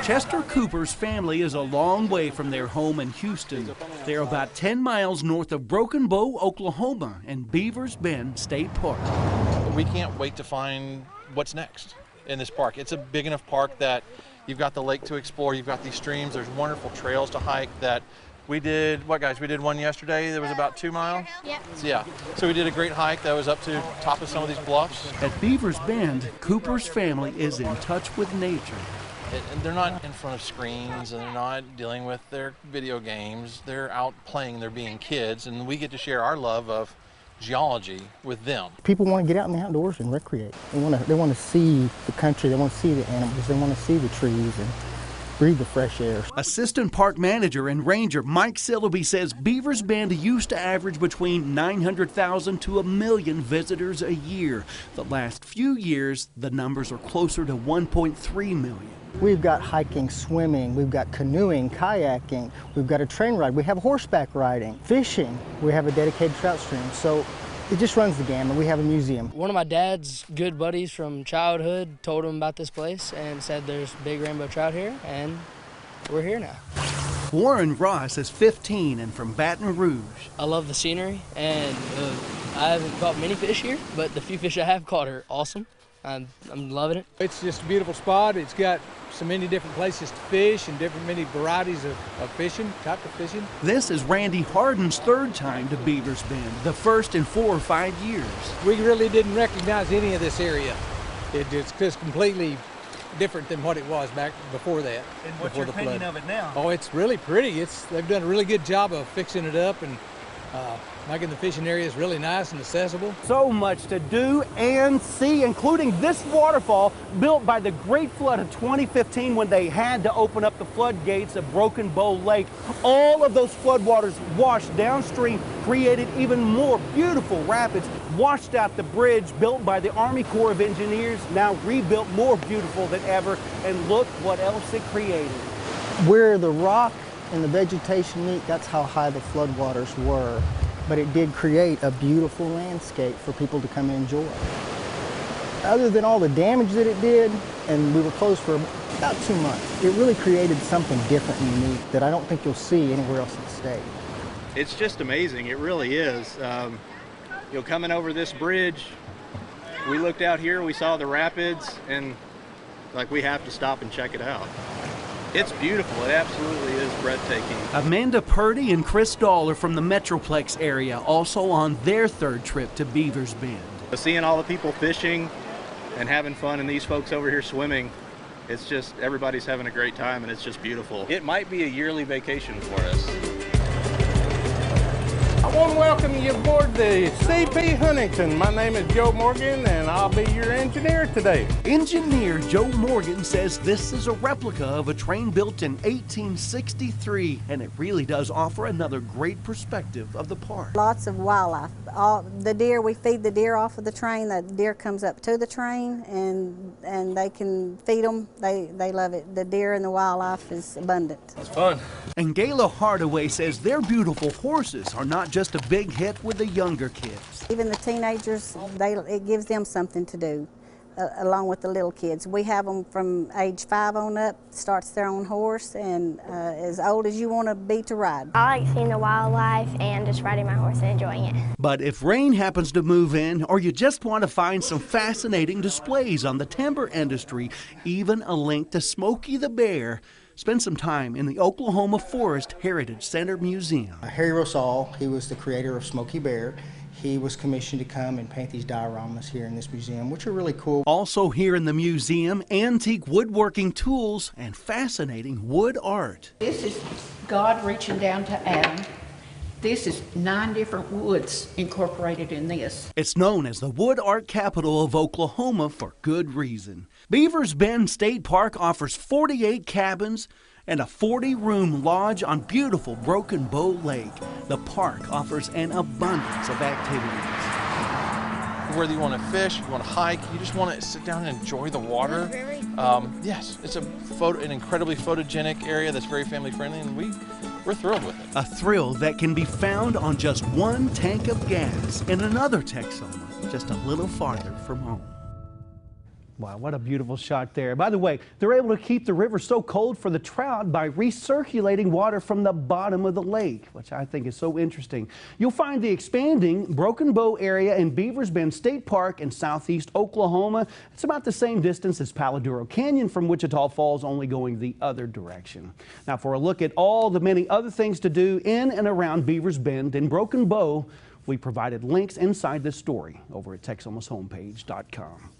Chester Cooper's family is a long way from their home in Houston. They're about 10 miles north of Broken Bow, Oklahoma, and Beavers Bend State Park. We can't wait to find what's next in this park. It's a big enough park that you've got the lake to explore, you've got these streams, there's wonderful trails to hike that we did, what guys, we did one yesterday that was about 2 miles? Yep. So we did a great hike that was up to the top of some of these bluffs. At Beavers Bend, Cooper's family is in touch with nature. And they're not in front of screens and they're not dealing with their video games. They're out playing, they're being kids, and we get to share our love of geology with them. People want to get out in the outdoors and recreate. They want to see the country, they want to see the animals, they want to see the trees and breathe the fresh air. Assistant Park Manager and Ranger Mike Sillaby says Beavers Bend used to average between 900,000 to 1 million visitors a year. The last few years, the numbers are closer to 1.3 million. We've got hiking, swimming, we've got canoeing, kayaking, we've got a train ride, we have horseback riding, fishing, we have a dedicated trout stream. So it just runs the gamut. We have a museum. One of my dad's good buddies from childhood told him about this place and said there's big rainbow trout here, and we're here now. Warren Ross is 15 and from Baton Rouge. I love the scenery, and I haven't caught many fish here, but the few fish I have caught are awesome. I'm loving it. It's just a beautiful spot. It's got so many different places to fish and many varieties of fishing, type of fishing. This is Randy Harden's third time to Beavers Bend, the first in 4 or 5 years. We really didn't recognize any of this area. It's just completely different than what it was back before that. And what's your opinion of it now? Oh, it's really pretty. They've done a really good job of fixing it up and making the fishing areas really nice and accessible. So much to do and see, including this waterfall built by the Great Flood of 2015 when they had to open up the floodgates of Broken Bow Lake. All of those floodwaters washed downstream, created even more beautiful rapids, washed out the bridge built by the Army Corps of Engineers, now rebuilt more beautiful than ever, and look what else it created. Where the rock and the vegetation meet, that's how high the floodwaters were. But it did create a beautiful landscape for people to come and enjoy. Other than all the damage that it did, and we were closed for about 2 months, it really created something different and unique that I don't think you'll see anywhere else in the state. It's just amazing, it really is. Coming over this bridge, we looked out here, we saw the rapids, and we have to stop and check it out. It's beautiful. It absolutely is breathtaking. Amanda Purdy and Chris Dahl are from the Metroplex area, also on their third trip to Beavers Bend. Seeing all the people fishing and having fun and these folks over here swimming, it's just, everybody's having a great time and it's just beautiful. It might be a yearly vacation for us. I want to welcome you aboard the C.P. Huntington. My name is Joe Morgan, and I'll be your engineer today. Engineer Joe Morgan says this is a replica of a train built in 1863, and it really does offer another great perspective of the park. Lots of wildlife. The deer, we feed the deer off of the train. The deer comes up to the train, and they can feed them. They love it. The deer and the wildlife is abundant. It's fun. And Gayla Hardaway says their beautiful horses are not just a big hit with the younger kids. Even the teenagers, it gives them something to do, along with the little kids. We have them from age 5 on up, starts their own horse, and as old as you want to be to ride. I like seeing the wildlife and just riding my horse and enjoying it. But if rain happens to move in, or you just want to find some fascinating displays on the timber industry, even a link to Smokey the Bear, spend some time in the Oklahoma Forest Heritage Center Museum. Harry Rosal, he was the creator of Smokey Bear. He was commissioned to come and paint these dioramas here in this museum, which are really cool. Also here in the museum, antique woodworking tools and fascinating wood art. This is God reaching down to Adam. This is 9 different woods incorporated in this. It's known as the wood art capital of Oklahoma for good reason. Beavers Bend State Park offers 48 cabins and a 40-room lodge on beautiful Broken Bow Lake. The park offers an abundance of activities. Whether you want to fish, you want to hike, you just want to sit down and enjoy the water. Yes, it's an incredibly photogenic area that's very family friendly, and we're thrilled with it. A thrill that can be found on just 1 tank of gas in another Texoma, just a little farther from home. Wow, what a beautiful shot there. By the way, they're able to keep the river so cold for the trout by recirculating water from the bottom of the lake, which I think is so interesting. You'll find the expanding Broken Bow area in Beavers Bend State Park in southeast Oklahoma. It's about the same distance as Paladuro Canyon from Wichita Falls, only going the other direction. Now, for a look at all the many other things to do in and around Beavers Bend and Broken Bow, we provided links inside this story over at Texomashomepage.com.